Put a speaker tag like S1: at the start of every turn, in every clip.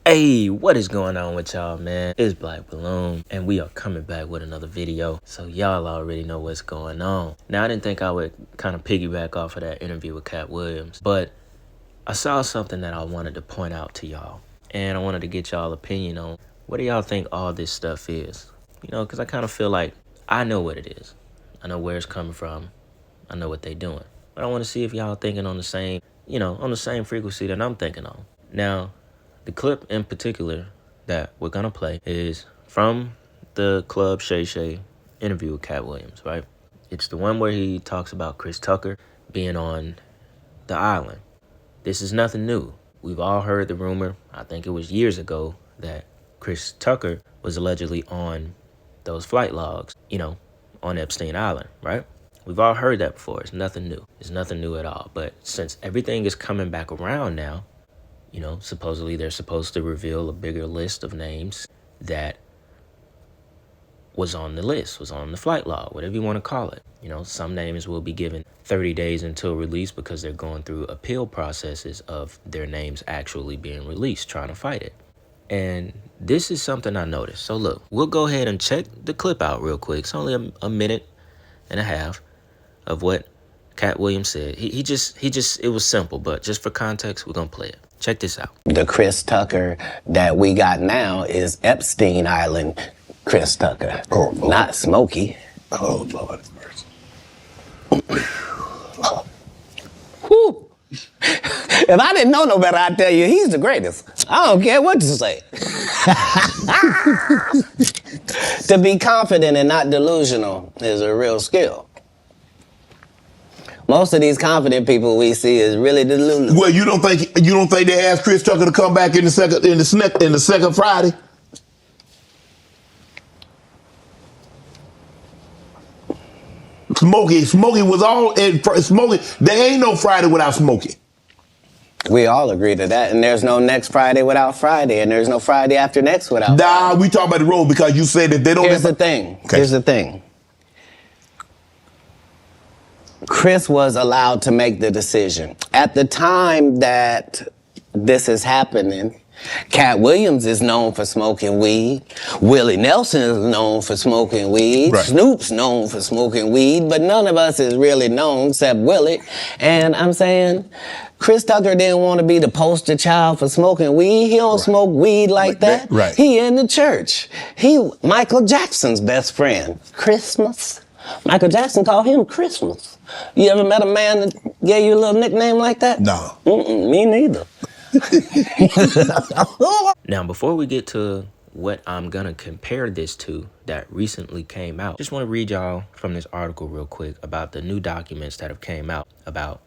S1: Hey, what is going on with y'all, man? It's Black Balloon, and we are coming back with another video, so y'all already know what's going on. Now, I didn't think I would kind of piggyback off of that interview with Katt Williams, but I saw something that I wanted to point out to y'all, and I wanted to get y'all opinion on what do y'all think all this stuff is? You know, because I kind of feel like I know what it is. I know where it's coming from. I know what they doing. But I want to see if y'all thinking on the same, on the same frequency that I'm thinking on. Now, the clip in particular that we're going to play is from the Club Shay Shay interview with Katt Williams, right? It's the one where he talks about Chris Tucker being on the island. This is nothing new. We've all heard the rumor, I think it was years ago, that Chris Tucker was allegedly on those flight logs, on Epstein Island, right? We've all heard that before. It's nothing new. It's nothing new at all. But since everything is coming back around now, supposedly they're supposed to reveal a bigger list of names that was on the list, was on the flight log, whatever you want to call it. Some names will be given 30 days until release because they're going through appeal processes of their names actually being released, trying to fight it. And this is something I noticed. So look, we'll go ahead and check the clip out real quick. It's only a minute and a half of what Katt Williams said. He just, it was simple, but just for context, we're going to play it. Check this out.
S2: The Chris Tucker that we got now is Epstein Island Chris Tucker, not Smokey.
S3: Oh, Lord have mercy.
S2: Whew. If I didn't know no better, I'd tell you he's the greatest. I don't care what you say. To be confident and not delusional is a real skill. Most of these confident people we see is really delusional.
S3: Well, you don't think they asked Chris Tucker to come back in the second Friday? Smokey was all in Smokey. There ain't no Friday without Smokey.
S2: We all agree to that, and there's no next Friday without Friday, and there's no Friday after next without Friday.
S3: We talk about the road because you said that they don't.
S2: Here's the thing. Okay. Here's the thing. Chris was allowed to make the decision. At the time that this is happening, Katt Williams is known for smoking weed. Willie Nelson is known for smoking weed. Right. Snoop's known for smoking weed, but none of us is really known except Willie. And I'm saying, Chris Tucker didn't want to be the poster child for smoking weed. He don't smoke weed like that.
S3: Right.
S2: He in the church. He Michael Jackson's best friend. Christmas. Michael Jackson called him Christmas. You ever met a man that gave you a little nickname like that?
S3: No.
S2: Me neither.
S1: Now, before we get to what I'm gonna compare this to that recently came out, just want to read y'all from this article real quick about the new documents that have came out about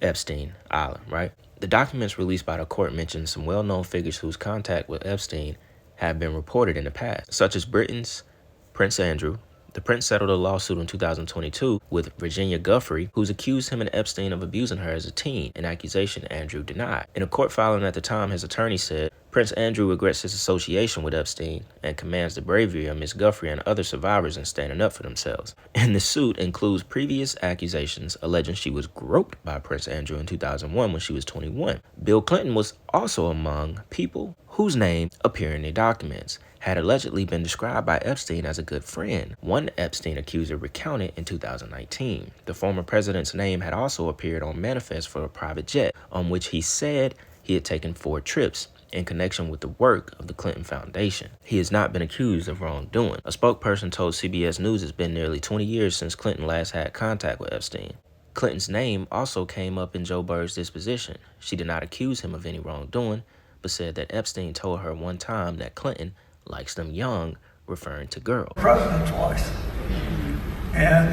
S1: Epstein Island, right? The documents released by the court mention some well-known figures whose contact with Epstein have been reported in the past, such as Britain's Prince Andrew. The prince settled a lawsuit in 2022 with Virginia Giuffre, who's accused him and Epstein of abusing her as a teen, an accusation Andrew denied. In a court filing at the time, his attorney said, Prince Andrew regrets his association with Epstein and commends the bravery of Ms. Giuffre and other survivors in standing up for themselves. And the suit includes previous accusations alleging she was groped by Prince Andrew in 2001 when she was 21. Bill Clinton was also among people whose names appear in the documents, had allegedly been described by Epstein as a good friend. One Epstein accuser recounted in 2019. The former president's name had also appeared on manifest for a private jet, on which he said he had taken 4 trips in connection with the work of the Clinton Foundation. He has not been accused of wrongdoing. A spokesperson told CBS News it's been nearly 20 years since Clinton last had contact with Epstein. Clinton's name also came up in Joe Bird's disposition. She did not accuse him of any wrongdoing, but said that Epstein told her one time that Clinton likes them young, referring to girls.
S4: President twice. And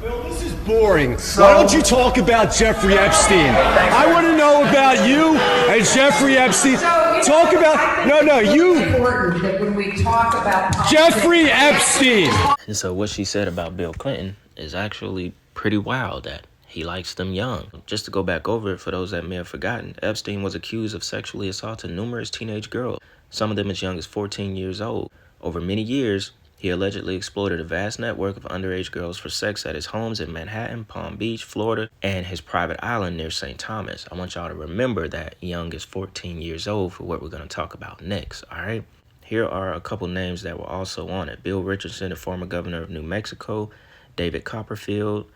S5: Bill, this is boring. Why don't you talk about Jeffrey Epstein? I want to know about you and Jeffrey Epstein. Talk about you.
S6: Important that when we talk about
S5: Jeffrey Epstein.
S1: And so what she said about Bill Clinton is actually pretty wild, that he likes them young. Just to go back over it for those that may have forgotten, Epstein was accused of sexually assaulting numerous teenage girls, some of them as young as 14 years old. Over many years, He allegedly exploited a vast network of underage girls for sex at his homes in Manhattan, Palm Beach, Florida, and his private island near St. Thomas. I want y'all to remember that Young is 14 years old for what we're going to talk about next, all right? Here are a couple names that were also on it. Bill Richardson, the former governor of New Mexico, David Copperfield,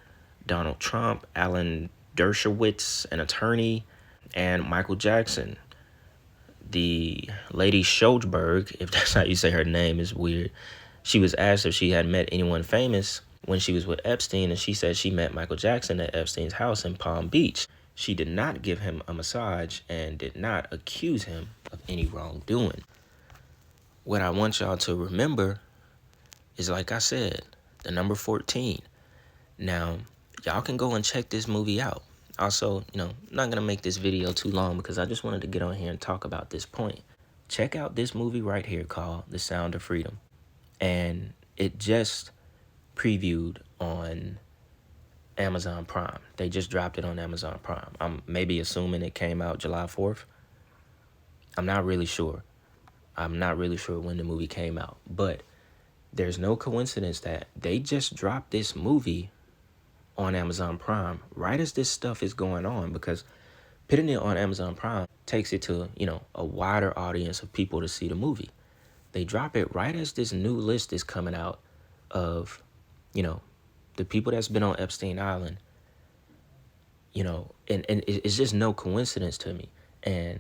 S1: Donald Trump, Alan Dershowitz, an attorney, and Michael Jackson. The lady Schultzberg, if that's how you say her name, is weird. She was asked if she had met anyone famous when she was with Epstein, and she said she met Michael Jackson at Epstein's house in Palm Beach. She did not give him a massage and did not accuse him of any wrongdoing. What I want y'all to remember is, like I said, the number 14. Now, y'all can go and check this movie out. Also, I'm not going to make this video too long because I just wanted to get on here and talk about this point. Check out this movie right here called The Sound of Freedom. And it just previewed on Amazon Prime. They just dropped it on Amazon Prime. I'm maybe assuming it came out July 4th. I'm not really sure. I'm not really sure when the movie came out. But there's no coincidence that they just dropped this movie on Amazon Prime right as this stuff is going on, because putting it on Amazon Prime takes it to, a wider audience of people to see the movie. They drop it right as this new list is coming out of, the people that's been on Epstein Island, and it's just no coincidence to me. And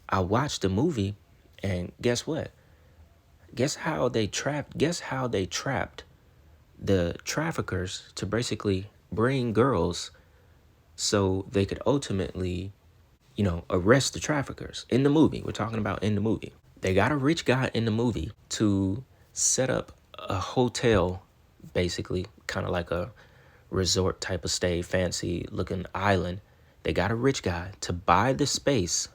S1: I watched the movie, and guess what? Guess how they trapped the traffickers to basically bring girls so they could ultimately, arrest the traffickers in the movie. We're talking about in the movie. They got a rich guy in the movie to set up a hotel, basically, kind of like a resort type of stay, fancy looking island. They got a rich guy to buy the space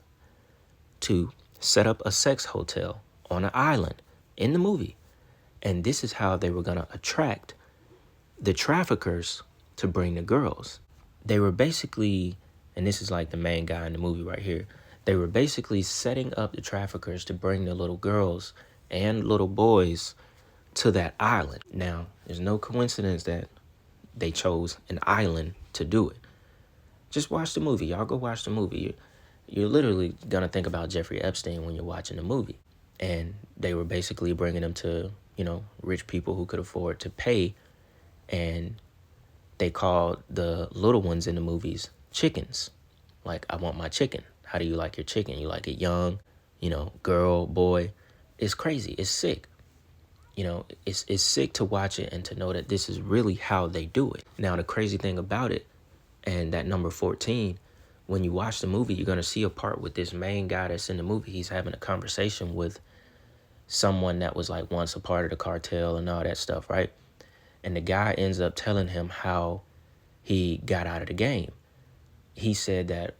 S1: to set up a sex hotel on an island in the movie. And this is how they were going to attract the traffickers to bring the girls. They were basically, and this is like the main guy in the movie right here, they were basically setting up the traffickers to bring the little girls and little boys to that island. Now, there's no coincidence that they chose an island to do it. Just watch the movie. Y'all go watch the movie. You're literally going to think about Jeffrey Epstein when you're watching the movie. And they were basically bringing them to, rich people who could afford to pay. And they called the little ones in the movies chickens. Like, I want my chicken. How do you like your chicken? You like it young, girl, boy. It's crazy. It's sick. It's sick to watch it and to know that this is really how they do it. Now, the crazy thing about it, and that number 14, when you watch the movie, you're going to see a part with this main guy that's in the movie. He's having a conversation with someone that was like once a part of the cartel and all that stuff, right? And the guy ends up telling him how he got out of the game. He said that,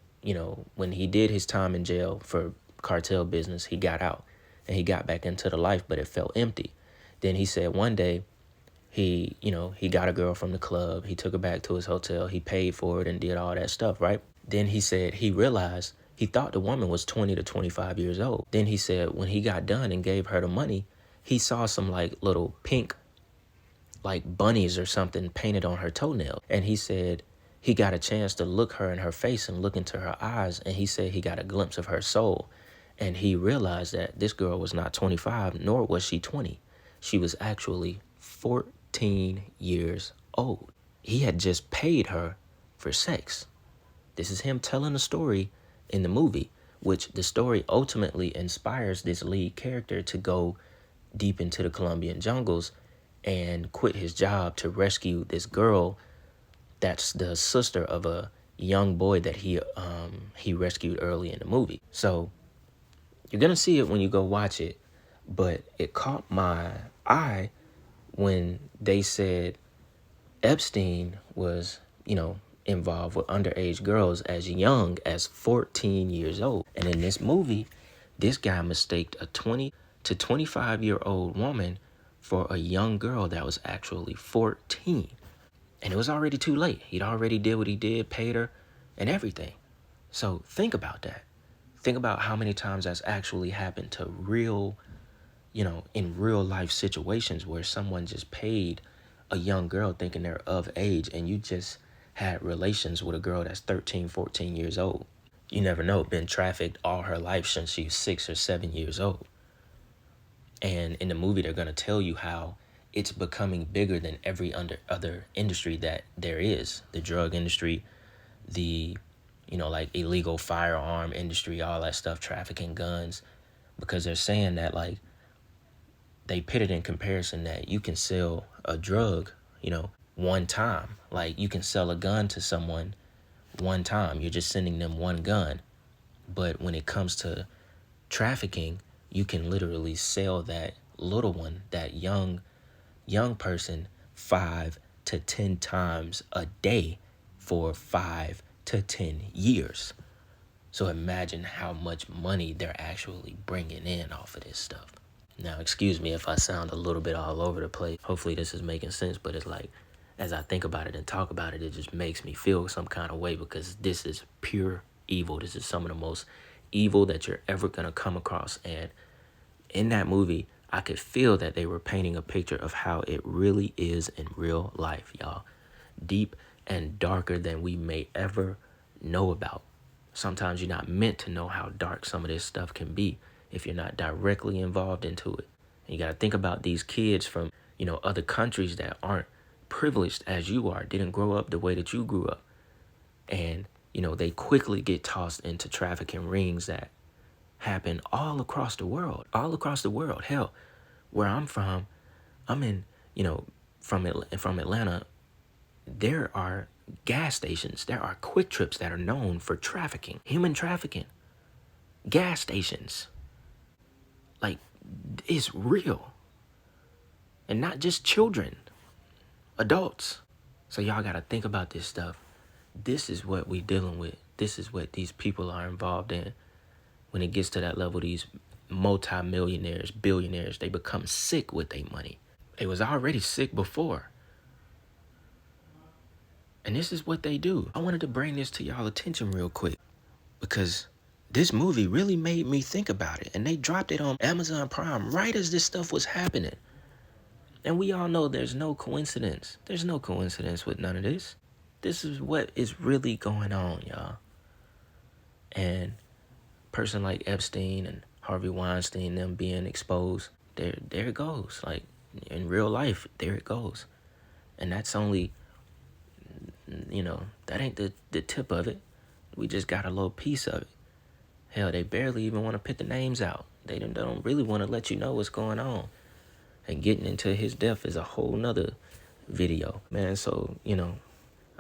S1: when he did his time in jail for cartel business, he got out and he got back into the life, but it felt empty. Then he said one day he got a girl from the club. He took her back to his hotel. He paid for it and did all that stuff, right? Then he said he realized he thought the woman was 20 to 25 years old. Then he said when he got done and gave her the money, he saw some like little pink like bunnies or something painted on her toenail. And he said he got a chance to look her in her face and look into her eyes. And he said he got a glimpse of her soul. And he realized that this girl was not 25, nor was she 20. She was actually 14 years old. He had just paid her for sex. This is him telling the story in the movie, which the story ultimately inspires this lead character to go deep into the Colombian jungles and quit his job to rescue this girl that's the sister of a young boy that he rescued early in the movie. So you're going to see it when you go watch it, but it caught my eye when they said Epstein was, involved with underage girls as young as 14 years old. And in this movie, this guy mistaked a 20 to 25-year-old woman for a young girl that was actually 14. And it was already too late. He'd already did what he did, paid her, and everything. So think about that. Think about how many times that's actually happened to real in real life situations where someone just paid a young girl thinking they're of age, and you just had relations with a girl that's 13, 14 years old. You never know, been trafficked all her life since she was 6 or 7 years old. And in the movie, they're going to tell you how it's becoming bigger than every other industry that there is. The drug industry, the, like illegal firearm industry, all that stuff, trafficking guns. Because they're saying that, like, they put it in comparison that you can sell a drug, one time. Like, you can sell a gun to someone one time. You're just sending them one gun. But when it comes to trafficking, you can literally sell that little one, that young person, 5 to 10 times a day for 5 to 10 years. So imagine how much money they're actually bringing in off of this stuff. Now, excuse me if I sound a little bit all over the place. Hopefully this is making sense, but it's like, as I think about it and talk about it, it just makes me feel some kind of way, because this is pure evil. This is some of the most evil that you're ever going to come across. And in that movie, I could feel that they were painting a picture of how it really is in real life, y'all. Deep and darker than we may ever know about. Sometimes you're not meant to know how dark some of this stuff can be if you're not directly involved into it. And you got to think about these kids from, other countries that aren't privileged as you are, didn't grow up the way that you grew up. And, they quickly get tossed into trafficking rings that happen all across the world. Hell, where I'm from, I'm in, from Atlanta, there are gas stations. There are quick trips that are known for trafficking, human trafficking. Gas stations. Like, it's real. And not just children, adults. So y'all got to think about this stuff. This is what we dealing with. This is what these people are involved in. When it gets to that level, these multi-millionaires, billionaires, they become sick with their money. They was already sick before. And this is what they do. I wanted to bring this to y'all attention real quick, because this movie really made me think about it. And they dropped it on Amazon Prime right as this stuff was happening. And we all know there's no coincidence. There's no coincidence with none of this. This is what is really going on, y'all. And a person like Epstein and Harvey Weinstein, them being exposed, there it goes. Like, in real life, there it goes. And that's only, that ain't the tip of it. We just got a little piece of it. Hell, they barely even want to put the names out. They don't really want to let you know what's going on. And getting into his death is a whole nother video, man. So,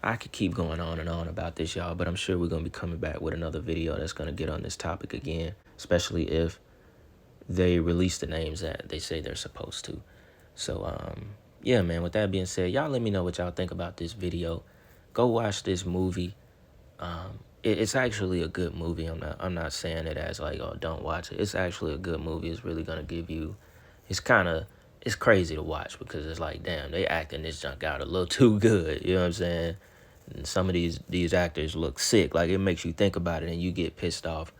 S1: I could keep going on and on about this, y'all, but I'm sure we're going to be coming back with another video that's going to get on this topic again, especially if they release the names that they say they're supposed to. So, yeah, man, with that being said, y'all let me know what y'all think about this video. Go watch this movie. It's actually a good movie. I'm not saying it as like, oh, don't watch it. It's actually a good movie. It's really going to give you, it's crazy to watch, because it's like, damn, they acting this junk out a little too good. You know what I'm saying? And some of these actors look sick. Like, it makes you think about it and you get pissed off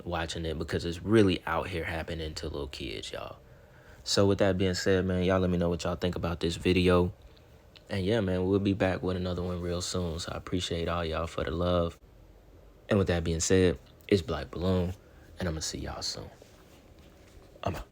S1: watching it, because it's really out here happening to little kids, y'all. So with that being said, man, y'all let me know what y'all think about this video. And yeah, man, we'll be back with another one real soon. So I appreciate all y'all for the love. And with that being said, it's Black Balloon, and I'm going to see y'all soon. I'm out.